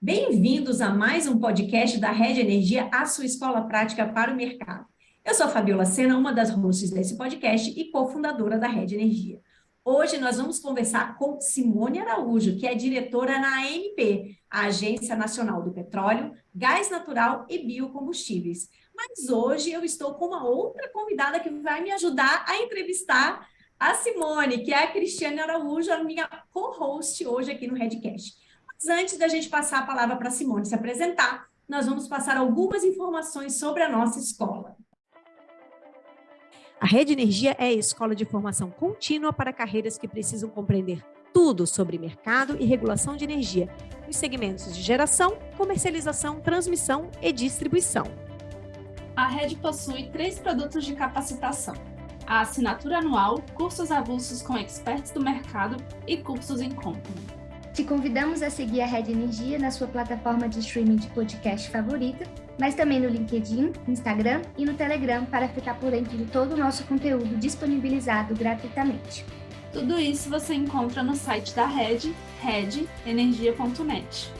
Bem-vindos a mais um podcast da Rede Energia, a sua escola prática para o mercado. Eu sou a Fabiola Sena, uma das hosts desse podcast e cofundadora da Rede Energia. Hoje nós vamos conversar com Simone Araújo, que é diretora na ANP, a Agência Nacional do Petróleo, Gás Natural e Biocombustíveis. Mas hoje eu estou com uma outra convidada que vai me ajudar a entrevistar a Simone, que é a Cristiane Araújo, a minha co-host hoje aqui no Redcast. Mas antes da gente passar a palavra para a Simone se apresentar, nós vamos passar algumas informações sobre a nossa escola. A Rede Energia é a escola de formação contínua para carreiras que precisam compreender tudo sobre mercado e regulação de energia, nos segmentos de geração, comercialização, transmissão e distribuição. A Rede possui 3 produtos de capacitação: a assinatura anual, cursos avulsos com experts do mercado e cursos em company. Te convidamos a seguir a Rede Energia na sua plataforma de streaming de podcast favorita, mas também no LinkedIn, Instagram e no Telegram para ficar por dentro de todo o nosso conteúdo disponibilizado gratuitamente. Tudo isso você encontra no site da Rede, redenergia.net.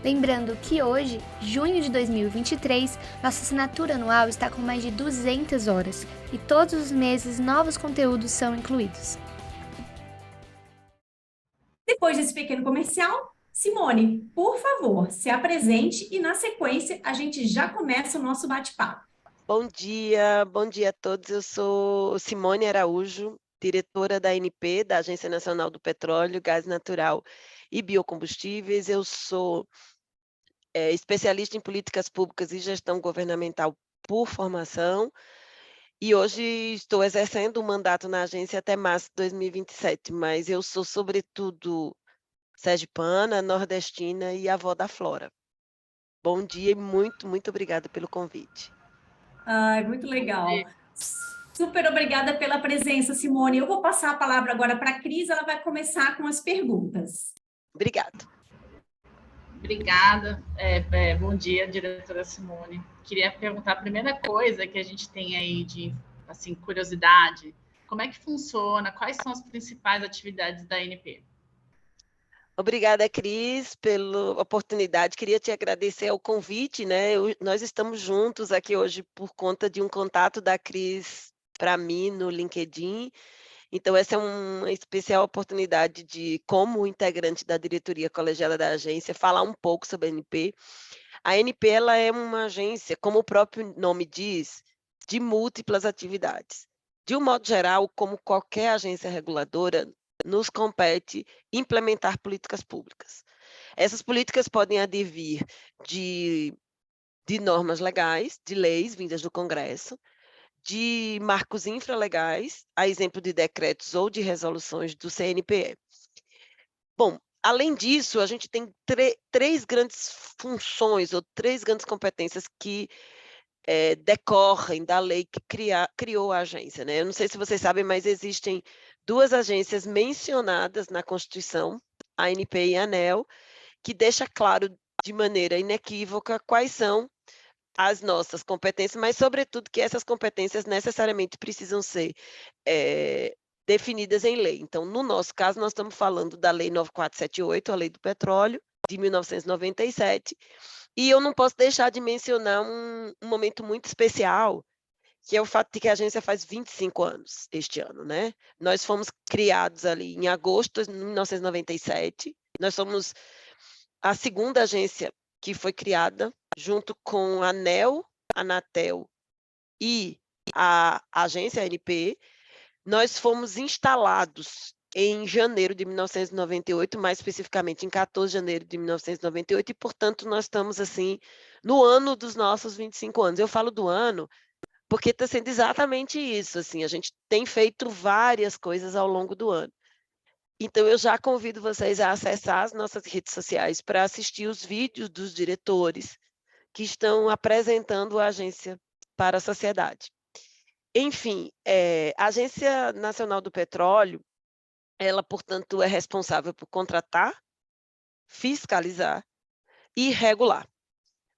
Lembrando que hoje, junho de 2023, nossa assinatura anual está com mais de 200 horas e todos os meses novos conteúdos são incluídos. Depois desse pequeno comercial, Simone, por favor, se apresente e na sequência a gente já começa o nosso bate-papo. Bom dia a todos. Eu sou Simone Araújo, diretora da ANP, da Agência Nacional do Petróleo, Gás Natural e Biocombustíveis. Eu sou especialista em políticas públicas e gestão governamental por formação e hoje estou exercendo o mandato na agência até março de 2027, mas eu sou, sobretudo, sergipana, nordestina e avó da Flora. Bom dia e muito obrigada pelo convite. Muito legal. Super obrigada pela presença, Simone. Eu vou passar a palavra agora para a Cris, ela vai começar com as perguntas. Obrigada. Bom dia, diretora Simone. Queria perguntar a primeira coisa que a gente tem aí de curiosidade: como é que funciona? Quais são as principais atividades da ANP? Obrigada, Cris, pela oportunidade. Queria te agradecer o convite, né? Nós estamos juntos aqui hoje por conta de um contato da Cris para mim no LinkedIn. Então, essa é uma especial oportunidade de, como integrante da diretoria colegiada da agência, falar um pouco sobre a ANP. A ANP ela é uma agência, como o próprio nome diz, de múltiplas atividades. De um modo geral, como qualquer agência reguladora, nos compete implementar políticas públicas. Essas políticas podem advir de normas legais, de leis vindas do Congresso, de marcos infralegais, a exemplo de decretos ou de resoluções do CNPE. Bom, além disso, a gente tem três grandes funções ou 3 grandes competências que decorrem da lei que criou a agência, né? Eu não sei se vocês sabem, mas existem 2 agências mencionadas na Constituição, a ANP e a ANEEL, que deixa claro de maneira inequívoca quais são as nossas competências, mas, sobretudo, que essas competências necessariamente precisam ser definidas em lei. Então, no nosso caso, nós estamos falando da Lei 9478, a Lei do Petróleo, de 1997, e eu não posso deixar de mencionar um momento muito especial, que é o fato de que a agência faz 25 anos este ano, né? Nós fomos criados ali em agosto de 1997, nós somos a segunda agência que foi criada junto com a ANEEL, a Anatel e a agência ANP. Nós fomos instalados em janeiro de 1998, mais especificamente em 14 de janeiro de 1998, e, portanto, nós estamos, assim, no ano dos nossos 25 anos. Eu falo do ano porque está sendo exatamente isso, assim, a gente tem feito várias coisas ao longo do ano. Então, eu já convido vocês a acessar as nossas redes sociais para assistir os vídeos dos diretores que estão apresentando a agência para a sociedade. Enfim, a Agência Nacional do Petróleo, ela, portanto, é responsável por contratar, fiscalizar e regular.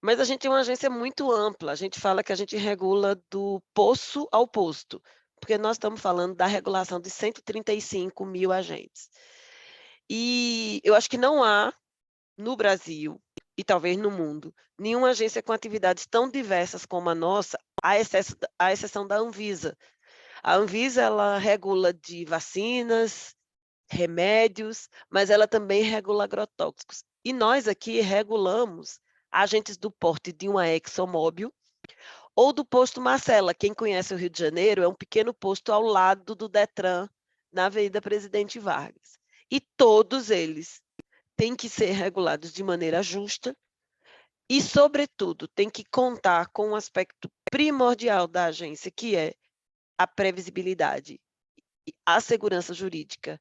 Mas a gente é uma agência muito ampla, a gente fala que a gente regula do poço ao posto, porque nós estamos falando da regulação de 135 mil agentes. E eu acho que não há, no Brasil, e talvez no mundo, nenhuma agência com atividades tão diversas como a nossa, à exceção da Anvisa. A Anvisa, ela regula de vacinas, remédios, mas ela também regula agrotóxicos. E nós aqui regulamos agentes do porte de uma ExxonMobil ou do posto Marcela. Quem conhece o Rio de Janeiro, é um pequeno posto ao lado do Detran, na Avenida Presidente Vargas. E todos eles têm que ser regulados de maneira justa e, sobretudo, têm que contar com um aspecto primordial da agência, que é a previsibilidade, a segurança jurídica,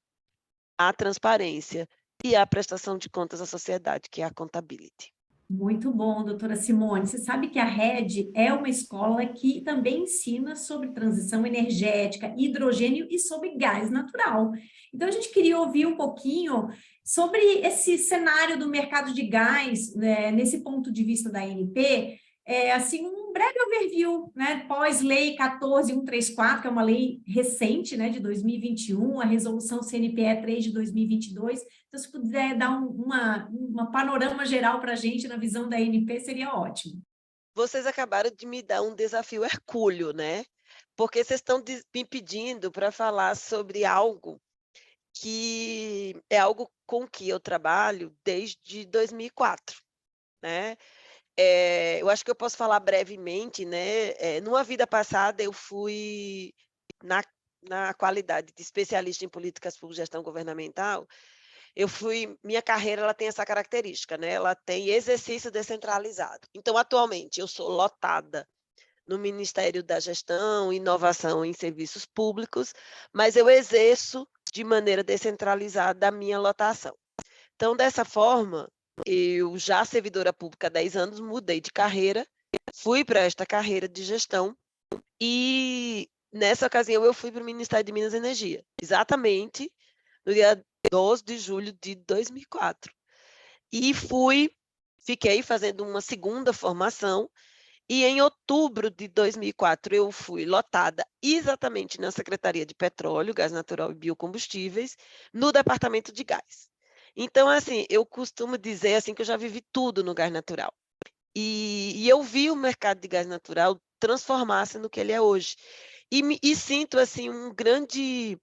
a transparência e a prestação de contas à sociedade, que é a accountability. Muito bom, doutora Simone. Você sabe que a RED é uma escola que também ensina sobre transição energética, hidrogênio e sobre gás natural. Então, a gente queria ouvir um pouquinho sobre esse cenário do mercado de gás, né, nesse ponto de vista da ANP, assim, um breve overview, né, pós-lei 14134, que é uma lei recente, né, de 2021, a resolução CNPE 3 de 2022. Então, se puder dar uma panorama geral para a gente na visão da ANP, seria ótimo. Vocês acabaram de me dar um desafio hercúleo, né? Porque vocês estão me pedindo para falar sobre algo que é algo com que eu trabalho desde 2004, né? Eu acho que eu posso falar brevemente, né? Numa vida passada, eu fui, na qualidade de especialista em políticas públicas e gestão governamental, minha carreira ela tem essa característica, né? Ela tem exercício descentralizado. Então, atualmente, eu sou lotada no Ministério da Gestão e Inovação em Serviços Públicos, mas eu exerço de maneira descentralizada a minha lotação. Então, dessa forma, eu já servidora pública há 10 anos, mudei de carreira, fui para esta carreira de gestão e, nessa ocasião, eu fui para o Ministério de Minas e Energia, exatamente no dia 12 de julho de 2004. E fiquei fazendo uma segunda formação, e em outubro de 2004 eu fui lotada exatamente na Secretaria de Petróleo, Gás Natural e Biocombustíveis, no Departamento de Gás. Então, assim, eu costumo dizer assim, que eu já vivi tudo no gás natural. E eu vi o mercado de gás natural transformar-se no que ele é hoje. E sinto assim, um grande...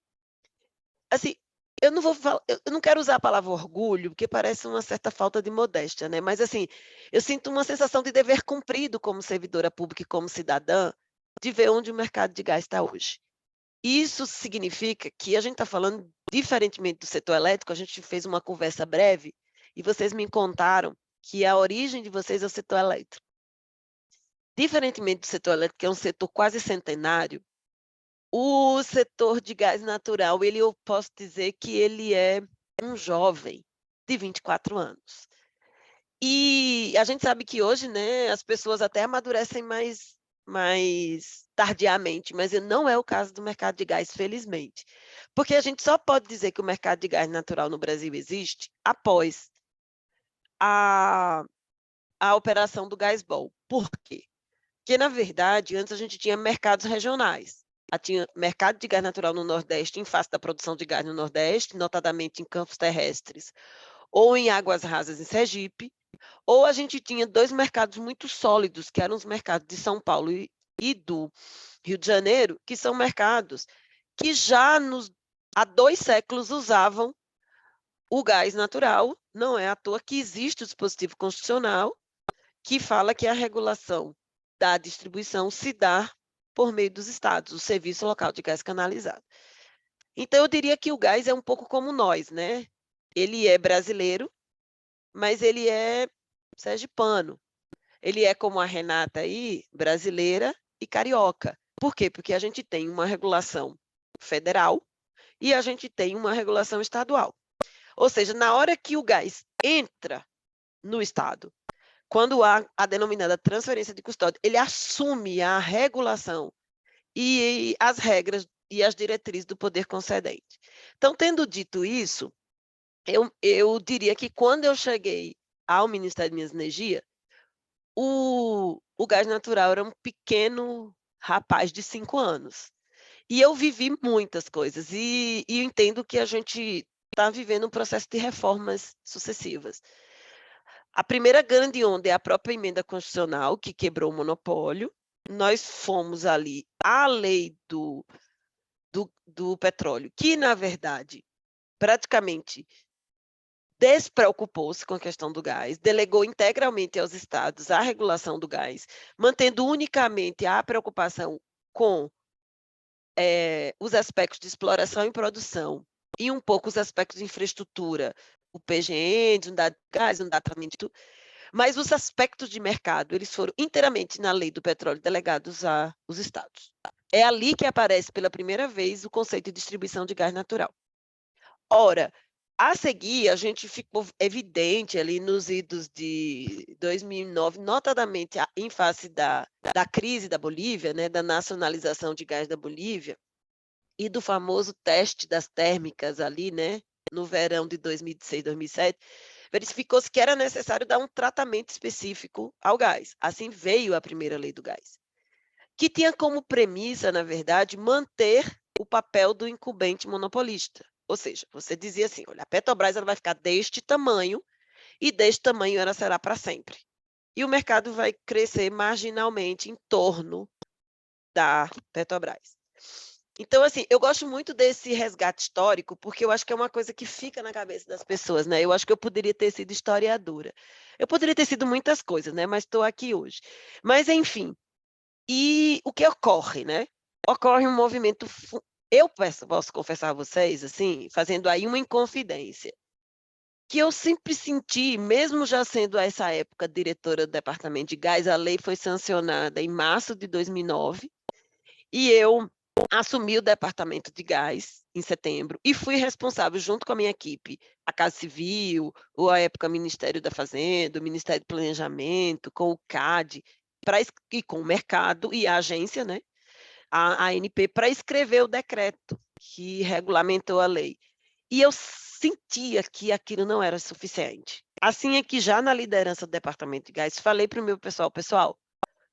Assim, eu não quero usar a palavra orgulho, porque parece uma certa falta de modéstia, né? Mas, assim, eu sinto uma sensação de dever cumprido como servidora pública e como cidadã, de ver onde o mercado de gás está hoje. Isso significa que a gente está falando, diferentemente do setor elétrico, a gente fez uma conversa breve e vocês me contaram que a origem de vocês é o setor elétrico. Diferentemente do setor elétrico, que é um setor quase centenário, o setor de gás natural, eu posso dizer que ele é um jovem de 24 anos. E a gente sabe que hoje, né, as pessoas até amadurecem mais tardiamente, mas não é o caso do mercado de gás, felizmente. Porque a gente só pode dizer que o mercado de gás natural no Brasil existe após a operação do Gasbol. Por quê? Porque, na verdade, antes a gente tinha mercados regionais. Tinha mercado de gás natural no Nordeste, em face da produção de gás no Nordeste, notadamente em campos terrestres, ou em águas rasas em Sergipe, ou a gente tinha dois mercados muito sólidos, que eram os mercados de São Paulo e do Rio de Janeiro, que são mercados que já há 2 séculos usavam o gás natural. Não é à toa que existe o dispositivo constitucional que fala que a regulação da distribuição se dá por meio dos estados, o Serviço Local de Gás Canalizado. Então, eu diria que o gás é um pouco como nós, né? Ele é brasileiro, mas ele é sergipano. Ele é como a Renata aí, brasileira e carioca. Por quê? Porque a gente tem uma regulação federal e a gente tem uma regulação estadual. Ou seja, na hora que o gás entra no estado, quando há a denominada transferência de custódia, ele assume a regulação e as regras e as diretrizes do poder concedente. Então, tendo dito isso, eu diria que quando eu cheguei ao Ministério de Minas e Energia, o gás natural era um pequeno rapaz de 5 anos. E eu vivi muitas coisas, e eu entendo que a gente está vivendo um processo de reformas sucessivas. A primeira grande onda é a própria emenda constitucional, que quebrou o monopólio. Nós fomos ali à lei do petróleo, que, na verdade, praticamente despreocupou-se com a questão do gás, delegou integralmente aos estados a regulação do gás, mantendo unicamente a preocupação com os aspectos de exploração e produção e um pouco os aspectos de infraestrutura, o PGN, unidade de gás, unidade de tratamento, mas os aspectos de mercado, eles foram inteiramente na lei do petróleo delegados aos estados. É ali que aparece pela primeira vez o conceito de distribuição de gás natural. Ora, a seguir, a gente ficou evidente ali nos idos de 2009, notadamente em face da crise da Bolívia, né, da nacionalização de gás da Bolívia, e do famoso teste das térmicas ali, né, no verão de 2006, 2007, verificou-se que era necessário dar um tratamento específico ao gás. Assim veio a primeira lei do gás, que tinha como premissa, na verdade, manter o papel do incumbente monopolista. Ou seja, você dizia assim, olha, a Petrobras ela vai ficar deste tamanho e deste tamanho ela será para sempre. E o mercado vai crescer marginalmente em torno da Petrobras. Então, assim, eu gosto muito desse resgate histórico, porque eu acho que é uma coisa que fica na cabeça das pessoas, né? Eu acho que eu poderia ter sido historiadora. Eu poderia ter sido muitas coisas, né? Mas estou aqui hoje. Mas, enfim, e o que ocorre, né? Ocorre um movimento... Eu posso confessar a vocês, assim, fazendo aí uma inconfidência, que eu sempre senti, mesmo já sendo a essa época diretora do Departamento de Gás, a lei foi sancionada em março de 2009, e eu assumi o Departamento de Gás em setembro, e fui responsável, junto com a minha equipe, a Casa Civil, ou à época Ministério da Fazenda, o Ministério do Planejamento, com o CAD, e com o mercado e a agência, né? A ANP, para escrever o decreto que regulamentou a lei. E eu sentia que aquilo não era suficiente. Assim é que já na liderança do Departamento de Gás, falei para o meu pessoal,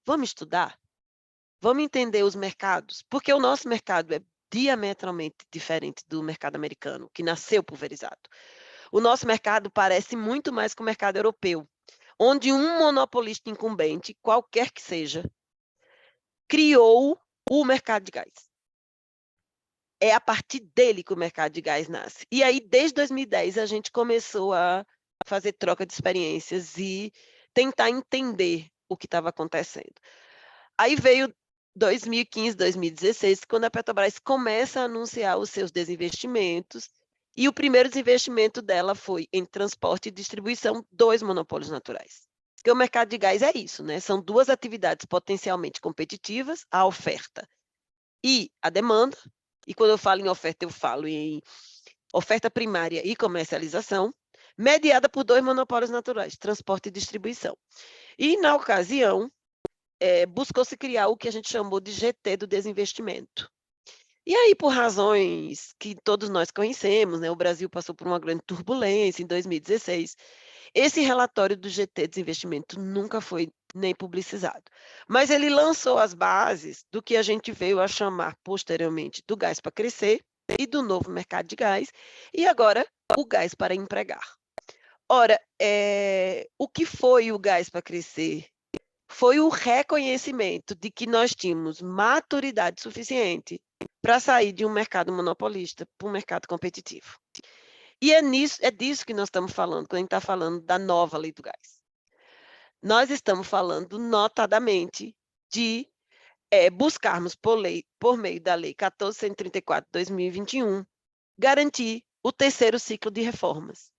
vamos estudar? Vamos entender os mercados? Porque o nosso mercado é diametralmente diferente do mercado americano, que nasceu pulverizado. O nosso mercado parece muito mais com o mercado europeu, onde um monopolista incumbente, qualquer que seja, criou o mercado de gás. É a partir dele que o mercado de gás nasce. E aí, desde 2010, a gente começou a fazer troca de experiências e tentar entender o que estava acontecendo. Aí veio 2015, 2016, quando a Petrobras começa a anunciar os seus desinvestimentos, e o primeiro desinvestimento dela foi em transporte e distribuição dos monopólios naturais. Porque o mercado de gás é isso, né? São duas atividades potencialmente competitivas, a oferta e a demanda. E quando eu falo em oferta, eu falo em oferta primária e comercialização, mediada por dois monopólios naturais, transporte e distribuição. E, na ocasião, buscou-se criar o que a gente chamou de GT do desinvestimento. E aí, por razões que todos nós conhecemos, né, o Brasil passou por uma grande turbulência em 2016, esse relatório do GT Desinvestimento nunca foi nem publicizado, mas ele lançou as bases do que a gente veio a chamar posteriormente do gás para crescer e do novo mercado de gás, e agora o gás para empregar. Ora, o que foi o gás para crescer? Foi o reconhecimento de que nós tínhamos maturidade suficiente para sair de um mercado monopolista para um mercado competitivo. E é disso que nós estamos falando, quando a gente está falando da nova lei do gás. Nós estamos falando, notadamente, de buscarmos, por meio da Lei 1434 de 2021, garantir o terceiro ciclo de reformas.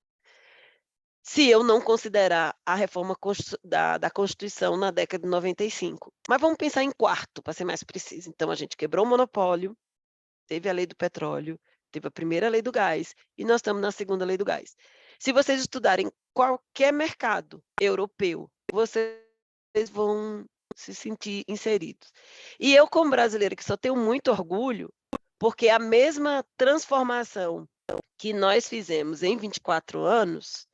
Se eu não considerar a reforma da Constituição na década de 95. Mas vamos pensar em quarto, para ser mais preciso. Então, a gente quebrou o monopólio, teve a lei do petróleo, teve a primeira lei do gás, e nós estamos na segunda lei do gás. Se vocês estudarem qualquer mercado europeu, vocês vão se sentir inseridos. E eu, como brasileira, que só tenho muito orgulho, porque a mesma transformação que nós fizemos em 24 anos,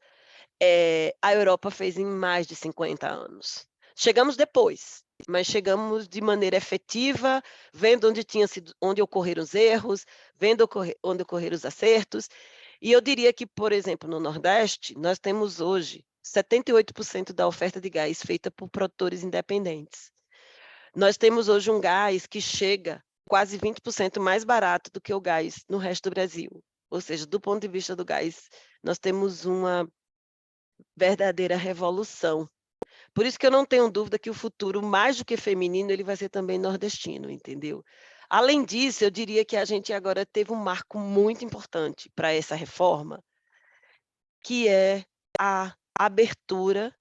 a Europa fez em mais de 50 anos. Chegamos depois, mas chegamos de maneira efetiva, vendo onde ocorreram os erros, vendo onde ocorreram os acertos, E eu diria que, por exemplo, no Nordeste, nós temos hoje 78% da oferta de gás feita por produtores independentes. Nós temos hoje um gás que chega quase 20% mais barato do que o gás no resto do Brasil. Ou seja, do ponto de vista do gás, nós temos uma verdadeira revolução. Por isso que eu não tenho dúvida que o futuro, mais do que feminino, ele vai ser também nordestino, entendeu? Além disso, eu diria que a gente agora teve um marco muito importante para essa reforma, que é a abertura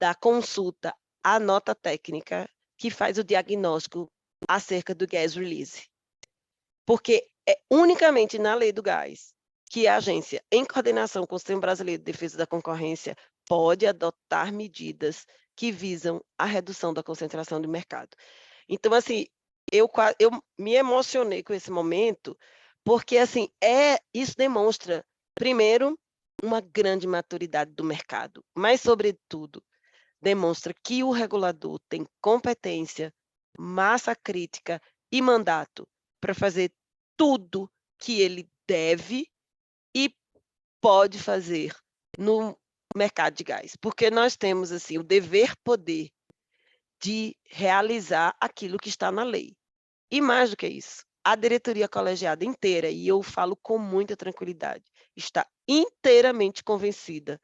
da consulta à nota técnica que faz o diagnóstico acerca do gas release. Porque é unicamente na lei do gás que a agência, em coordenação com o Sistema Brasileiro de Defesa da Concorrência, pode adotar medidas que visam a redução da concentração do mercado. Então, assim, eu me emocionei com esse momento, porque assim, isso demonstra, primeiro, uma grande maturidade do mercado, mas, sobretudo, demonstra que o regulador tem competência, massa crítica e mandato para fazer tudo que ele deve e pode fazer no mercado de gás, porque nós temos assim o dever-poder de realizar aquilo que está na lei. E mais do que isso, a diretoria colegiada inteira, e eu falo com muita tranquilidade, está inteiramente convencida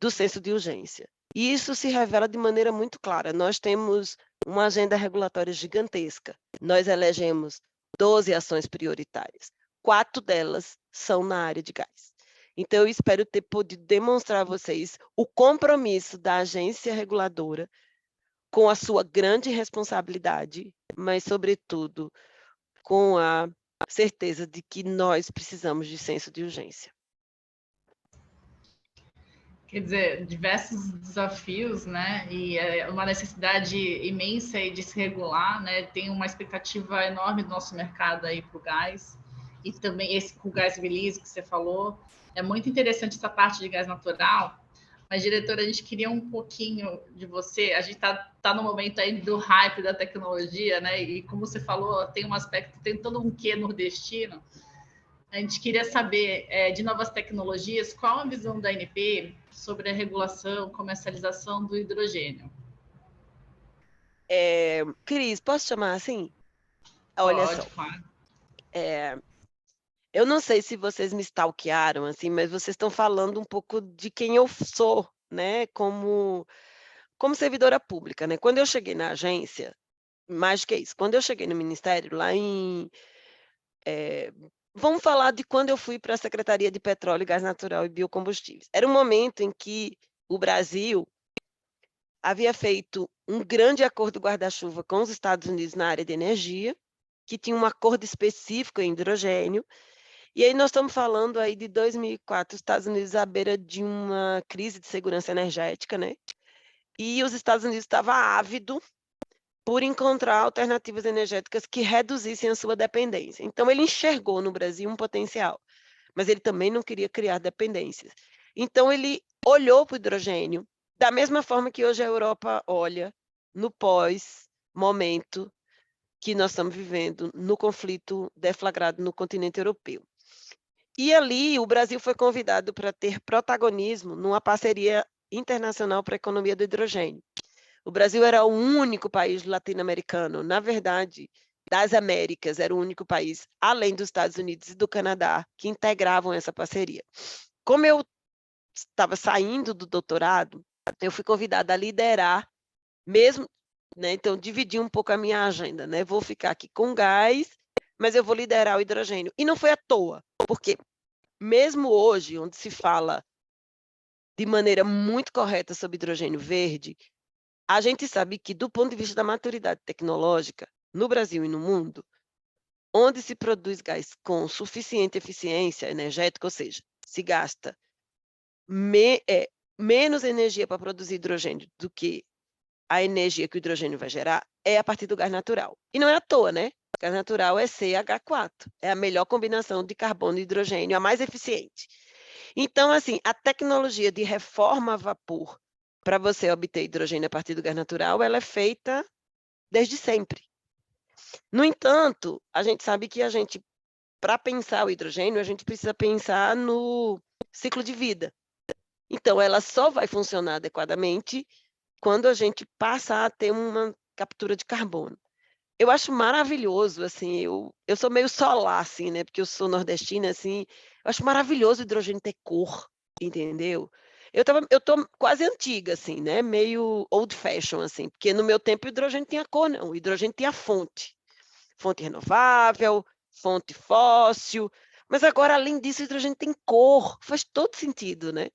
do senso de urgência. E isso se revela de maneira muito clara. Nós temos uma agenda regulatória gigantesca. Nós elegemos 12 ações prioritárias. 4 delas são na área de gás. Então, eu espero ter podido demonstrar a vocês o compromisso da agência reguladora com a sua grande responsabilidade, mas, sobretudo, com a certeza de que nós precisamos de senso de urgência. Quer dizer, diversos desafios, né? E uma necessidade imensa aí de se regular, né? Tem uma expectativa enorme do nosso mercado aí para o gás. E também esse com o gás release que você falou. É muito interessante essa parte de gás natural. Mas, diretora, a gente queria um pouquinho de você. A gente tá no momento aí do hype da tecnologia, né? E como você falou, tem um aspecto, tem todo um quê nordestino. A gente queria saber, de novas tecnologias, qual a visão da ANP sobre a regulação, comercialização do hidrogênio? Cris, posso chamar assim? Olha Pode, só. claro. Eu não sei se vocês me stalkearam, assim, mas vocês estão falando um pouco de quem eu sou, né, como servidora pública, né? Quando eu cheguei na agência, mais do que isso, quando eu cheguei no Ministério, lá em... vamos falar de quando eu fui para a Secretaria de Petróleo, Gás Natural e Biocombustíveis. Era um momento em que o Brasil havia feito um grande acordo guarda-chuva com os Estados Unidos na área de energia, que tinha um acordo específico em hidrogênio. E aí nós estamos falando aí de 2004, os Estados Unidos à beira de uma crise de segurança energética, né? E os Estados Unidos estavam ávidos por encontrar alternativas energéticas que reduzissem a sua dependência. Então, ele enxergou no Brasil um potencial, mas ele também não queria criar dependências. Então, ele olhou para o hidrogênio da mesma forma que hoje a Europa olha no pós-momento que nós estamos vivendo no conflito deflagrado no continente europeu. E ali o Brasil foi convidado para ter protagonismo numa parceria internacional para a economia do hidrogênio. O Brasil era o único país latino-americano, na verdade, das Américas, era o único país, além dos Estados Unidos e do Canadá, que integravam essa parceria. Como eu estava saindo do doutorado, eu fui convidada a liderar, mesmo, né, então dividi um pouco a minha agenda, né? Vou ficar aqui com gás, mas eu vou liderar o hidrogênio. E não foi à toa, porque mesmo hoje, onde se fala de maneira muito correta sobre hidrogênio verde, a gente sabe que, do ponto de vista da maturidade tecnológica, no Brasil e no mundo, onde se produz gás com suficiente eficiência energética, ou seja, se gasta menos energia para produzir hidrogênio do que a energia que o hidrogênio vai gerar, é a partir do gás natural. E não é à toa, né? O gás natural é CH4, é a melhor combinação de carbono e hidrogênio, a mais eficiente. Então, assim, a tecnologia de reforma a vapor para você obter hidrogênio a partir do gás natural, ela é feita desde sempre. No entanto, a gente sabe que a gente para pensar o hidrogênio, a gente precisa pensar no ciclo de vida. Então, ela só vai funcionar adequadamente quando a gente passa a ter uma captura de carbono. Eu acho maravilhoso, assim, eu sou meio solar, assim, né, porque eu sou nordestina, assim, eu acho maravilhoso o hidrogênio ter cor, entendeu? Eu tô quase antiga, assim, né, meio old fashion, assim, porque no meu tempo o hidrogênio tinha cor não, o hidrogênio tinha fonte renovável, fonte fóssil, mas agora além disso o hidrogênio tem cor, faz todo sentido, né.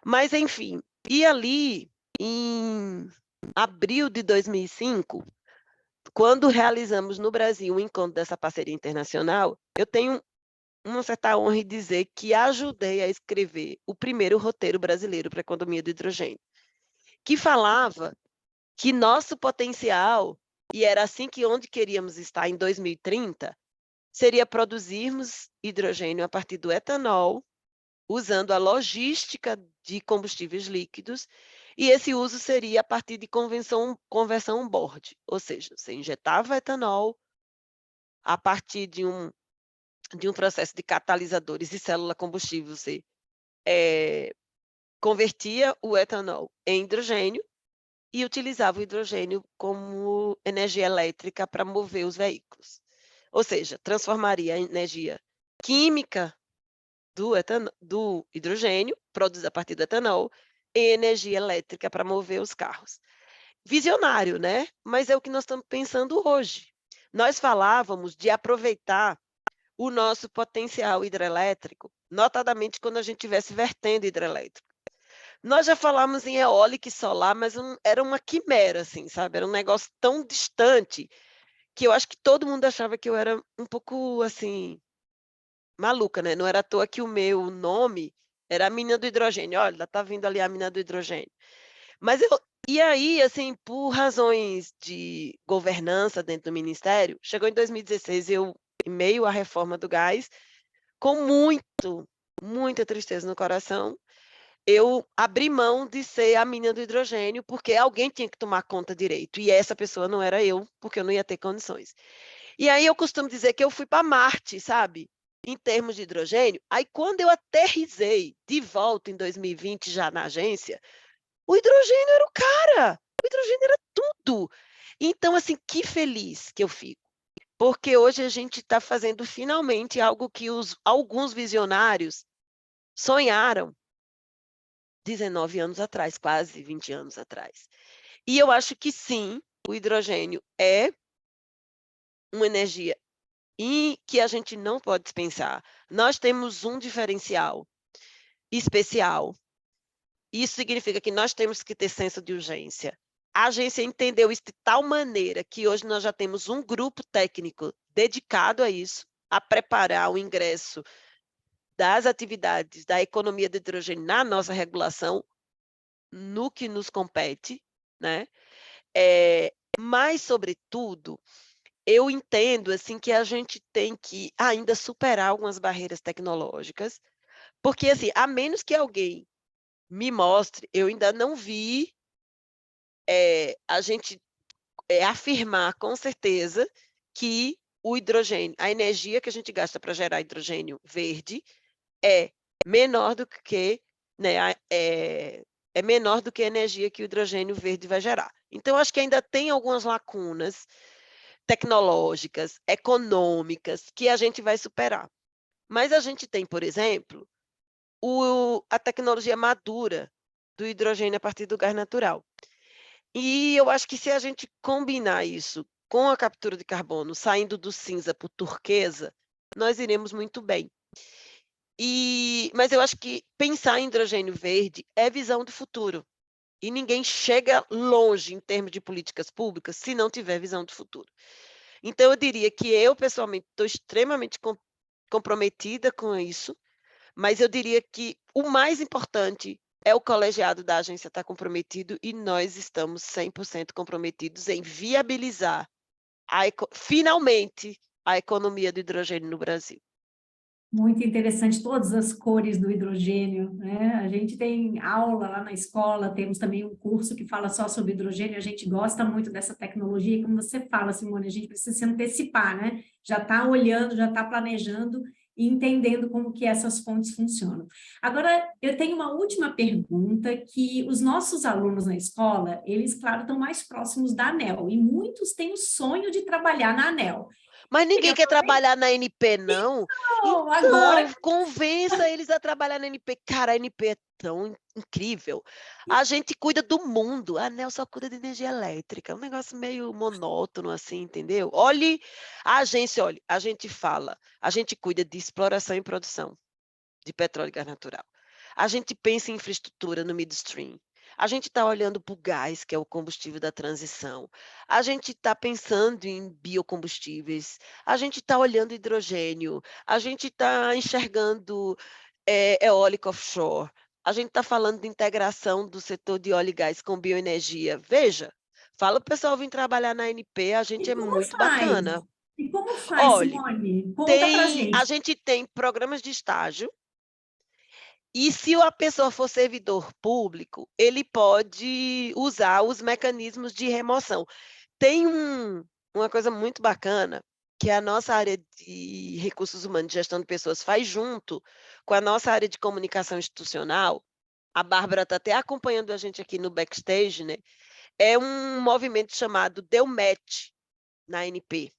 Mas enfim, e ali em abril de 2005, quando realizamos no Brasil o encontro dessa parceria internacional, eu tenho uma certa honra em dizer que ajudei a escrever o primeiro roteiro brasileiro para a economia do hidrogênio, que falava que nosso potencial, e era assim que onde queríamos estar em 2030, seria produzirmos hidrogênio a partir do etanol, usando a logística de combustíveis líquidos, e esse uso seria a partir de conversão on-board, ou seja, você injetava etanol a partir de um processo de catalisadores e célula combustível, você convertia o etanol em hidrogênio e utilizava o hidrogênio como energia elétrica para mover os veículos. Ou seja, transformaria a energia química do hidrogênio, produzida a partir do etanol, em energia elétrica para mover os carros. Visionário, né? Mas é o que nós estamos pensando hoje. Nós falávamos de aproveitar o nosso potencial hidrelétrico, notadamente quando a gente estivesse vertendo hidrelétrico. Nós já falamos em eólica e solar, mas era uma quimera, assim, sabe? Era um negócio tão distante que eu acho que todo mundo achava que eu era um pouco, assim, maluca, né? Não era à toa que o meu nome era a menina do hidrogênio. Olha, tá vindo ali a menina do hidrogênio. Mas e aí, assim, por razões de governança dentro do ministério, chegou em 2016, eu, em meio à reforma do gás, com muita tristeza no coração, eu abri mão de ser a menina do hidrogênio, porque alguém tinha que tomar conta direito, e essa pessoa não era eu, porque eu não ia ter condições. E aí eu costumo dizer que eu fui para Marte, sabe, em termos de hidrogênio. Aí quando eu aterrissei de volta em 2020, já na agência, o hidrogênio era o cara, o hidrogênio era tudo. Então, assim, que feliz que eu fico, porque hoje a gente está fazendo finalmente algo que alguns visionários sonharam 19 anos atrás, quase 20 anos atrás. E eu acho que sim, o hidrogênio é uma energia que a gente não pode dispensar. Nós temos um diferencial especial. Isso significa que nós temos que ter senso de urgência. A agência entendeu isso de tal maneira que hoje nós já temos um grupo técnico dedicado a isso, a preparar o ingresso das atividades da economia do hidrogênio na nossa regulação, no que nos compete, né? Mas, sobretudo, eu entendo assim que a gente tem que ainda superar algumas barreiras tecnológicas, porque assim, a menos que alguém me mostre, eu ainda não vi a gente afirmar com certeza que o hidrogênio, a energia que a gente gasta para gerar hidrogênio verde é menor do que, né, é menor do que a energia que o hidrogênio verde vai gerar. Então, acho que ainda tem algumas lacunas tecnológicas, econômicas, que a gente vai superar. Mas a gente tem, por exemplo, a tecnologia madura do hidrogênio a partir do gás natural. E eu acho que se a gente combinar isso com a captura de carbono, saindo do cinza para o turquesa, nós iremos muito bem. Mas eu acho que pensar em hidrogênio verde é visão do futuro. E ninguém chega longe em termos de políticas públicas se não tiver visão do futuro. Então, eu diria que eu, pessoalmente, estou extremamente comprometida com isso, mas eu diria que o mais importante é o colegiado da agência estar comprometido e nós estamos 100% comprometidos em viabilizar finalmente a economia do hidrogênio no Brasil. Muito interessante, todas as cores do hidrogênio, né? A gente tem aula lá na escola, temos também um curso que fala só sobre hidrogênio, a gente gosta muito dessa tecnologia, e como você fala, Simone, a gente precisa se antecipar, né? Já está olhando, já está planejando e entendendo como que essas fontes funcionam. Agora, eu tenho uma última pergunta, que os nossos alunos na escola, eles, claro, estão mais próximos da ANEEL, e muitos têm o sonho de trabalhar na ANEEL. Mas ninguém quer trabalhar na NP, não? Então, agora. Então, convença eles a trabalhar na NP. Cara, a NP é tão incrível. A gente cuida do mundo. A ANEEL só cuida de energia elétrica. É um negócio meio monótono, assim, entendeu? Olhe, a agência, olha, a gente fala, a gente cuida de exploração e produção de petróleo e gás natural. A gente pensa em infraestrutura no midstream. A gente está olhando para o gás, que é o combustível da transição. A gente está pensando em biocombustíveis. A gente está olhando hidrogênio. A gente está enxergando eólica offshore. A gente está falando de integração do setor de óleo e gás com bioenergia. Veja, fala o pessoal vir trabalhar na ANP, a gente E é como muito faz? bacana. E como faz, Olhe, Simone? Conta pra a gente. gente tem programas de estágio. E se a pessoa for servidor público, ele pode usar os mecanismos de remoção. Tem uma coisa muito bacana, que a nossa área de recursos humanos e gestão de pessoas faz junto com a nossa área de comunicação institucional. A Bárbara está até acompanhando a gente aqui no backstage, né? É um movimento chamado Deu Match na ANP,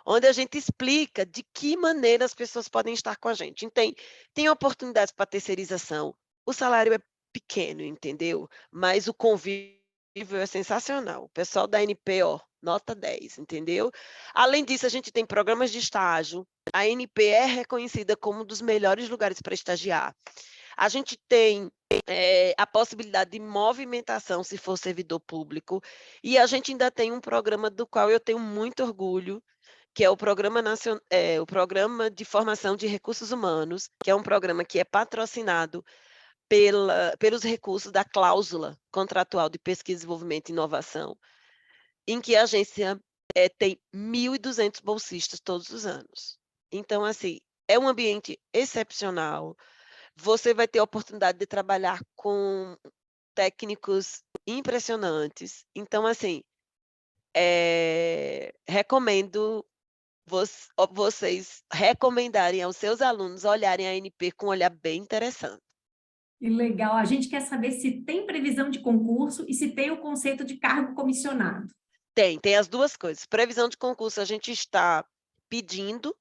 onde a gente explica de que maneira as pessoas podem estar com a gente. Então, tem oportunidades para terceirização. O salário é pequeno, entendeu? Mas o convívio é sensacional. O pessoal da ANP, ó, nota 10, entendeu? Além disso, a gente tem programas de estágio. A ANP é reconhecida como um dos melhores lugares para estagiar. A gente tem a possibilidade de movimentação, se for servidor público, e a gente ainda tem um programa do qual eu tenho muito orgulho, que é o o Programa de Formação de Recursos Humanos, que é um programa que é patrocinado pelos recursos da cláusula contratual de pesquisa, desenvolvimento e inovação, em que a agência tem 1.200 bolsistas todos os anos. Então, assim, é um ambiente excepcional. Você vai ter a oportunidade de trabalhar com técnicos impressionantes. Então, assim, recomendo vocês recomendarem aos seus alunos olharem a ANP com um olhar bem interessante. Que legal. A gente quer saber se tem previsão de concurso e se tem o conceito de cargo comissionado. Tem as duas coisas. Previsão de concurso, a gente está pedindo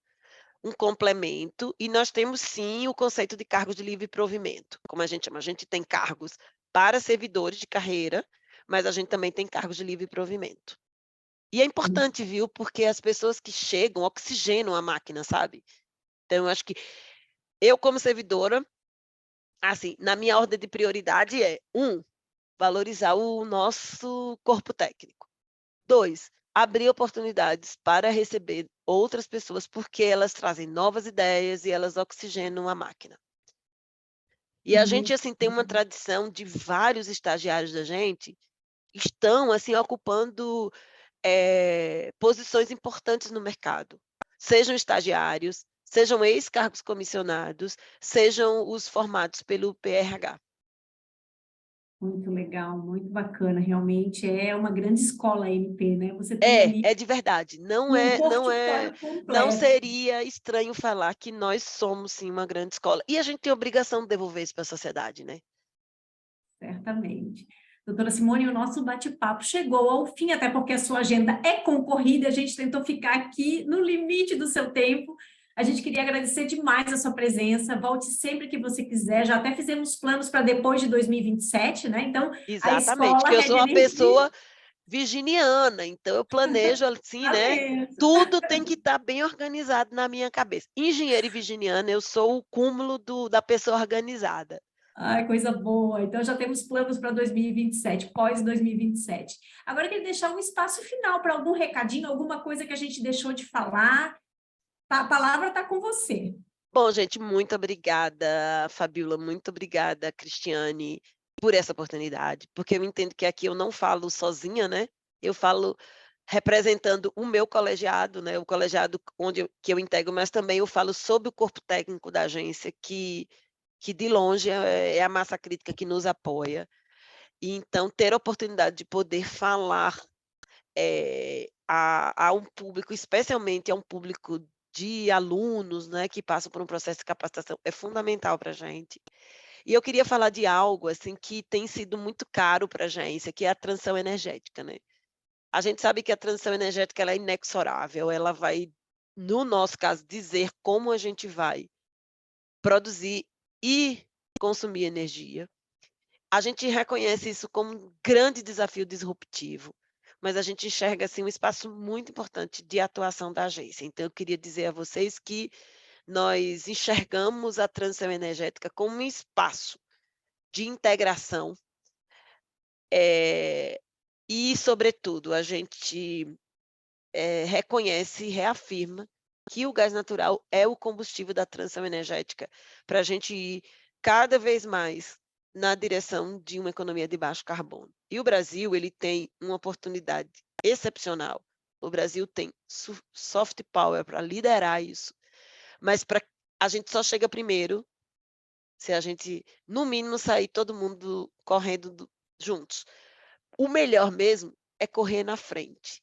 um complemento e nós temos sim o conceito de cargos de livre provimento, como a gente chama. A gente tem cargos para servidores de carreira, mas a gente também tem cargos de livre provimento. E é importante, viu? Porque as pessoas que chegam oxigenam a máquina, sabe? Então, eu acho que eu, como servidora, assim, na minha ordem de prioridade é, 1, valorizar o nosso corpo técnico. 2, abrir oportunidades para receber outras pessoas, porque elas trazem novas ideias e elas oxigenam a máquina. E a gente, assim, tem uma tradição de vários estagiários da gente estão, assim, ocupando posições importantes no mercado. Sejam estagiários, sejam ex-cargos comissionados, sejam os formados pelo PRH. Muito legal, muito bacana. Realmente é uma grande escola a ANP, né? Você tem ali É de verdade. um portfólio Não completo. seria estranho falar que nós somos, sim, uma grande escola. E a gente tem a obrigação de devolver isso para a sociedade, né? Certamente. Doutora Simone, o nosso bate-papo chegou ao fim, até porque a sua agenda é concorrida, a gente tentou ficar aqui no limite do seu tempo. A gente queria agradecer demais a sua presença, volte sempre que você quiser, já até fizemos planos para depois de 2027, né? Então, a Exatamente, escola que eu Rede sou uma Energia pessoa virginiana, então eu planejo assim, está né? mesmo. Tudo tem que estar bem organizado na minha cabeça. Engenheira e virginiana, eu sou o cúmulo da pessoa organizada. Ai, coisa boa. Então, já temos planos para 2027, pós 2027. Agora, eu queria deixar um espaço final para algum recadinho, alguma coisa que a gente deixou de falar. A palavra está com você. Bom, gente, muito obrigada, Fabiola, muito obrigada, Cristiane, por essa oportunidade, porque eu entendo que aqui eu não falo sozinha, né? Eu falo representando o meu colegiado, né, o colegiado que eu integro, mas também eu falo sobre o corpo técnico da agência, que de longe é a massa crítica que nos apoia. E então ter a oportunidade de poder falar a um público, especialmente a um público de alunos, né, que passam por um processo de capacitação, é fundamental para a gente. E eu queria falar de algo assim que tem sido muito caro para a agência, que é a transição energética, né. A gente sabe que a transição energética ela é inexorável, ela vai, no nosso caso, dizer como a gente vai produzir e consumir energia. A gente reconhece isso como um grande desafio disruptivo, mas a gente enxerga, assim, um espaço muito importante de atuação da agência. Então eu queria dizer a vocês que nós enxergamos a transição energética como um espaço de integração, e sobretudo a gente, reconhece e reafirma que o gás natural é o combustível da transição energética, para a gente ir cada vez mais na direção de uma economia de baixo carbono. E o Brasil, ele tem uma oportunidade excepcional. O Brasil tem soft power para liderar isso, mas a gente só chega primeiro se a gente, no mínimo, sair todo mundo correndo juntos. O melhor mesmo é correr na frente.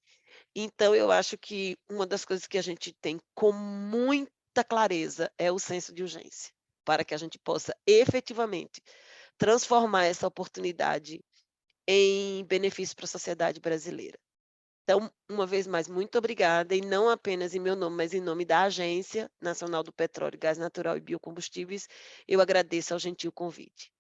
Então eu acho que uma das coisas que a gente tem com muita clareza é o senso de urgência, para que a gente possa efetivamente transformar essa oportunidade em benefício para a sociedade brasileira. Então, uma vez mais, muito obrigada, e não apenas em meu nome, mas em nome da Agência Nacional do Petróleo, Gás Natural e Biocombustíveis, eu agradeço ao gentil convite.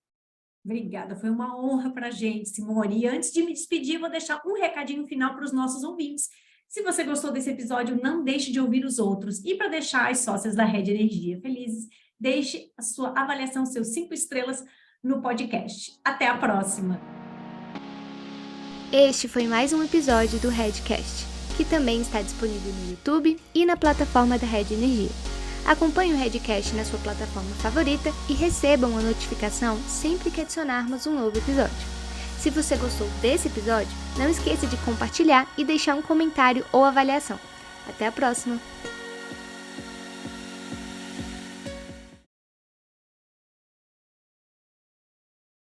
Obrigada, foi uma honra para a gente, Simone. E antes de me despedir, vou deixar um recadinho final para os nossos ouvintes. Se você gostou desse episódio, não deixe de ouvir os outros. E para deixar as sócias da Rede Energia felizes, deixe a sua avaliação, seus 5 estrelas no podcast. Até a próxima! Este foi mais um episódio do Redcast, que também está disponível no YouTube e na plataforma da Rede Energia. Acompanhe o Redcast na sua plataforma favorita e receba uma notificação sempre que adicionarmos um novo episódio. Se você gostou desse episódio, não esqueça de compartilhar e deixar um comentário ou avaliação. Até a próxima!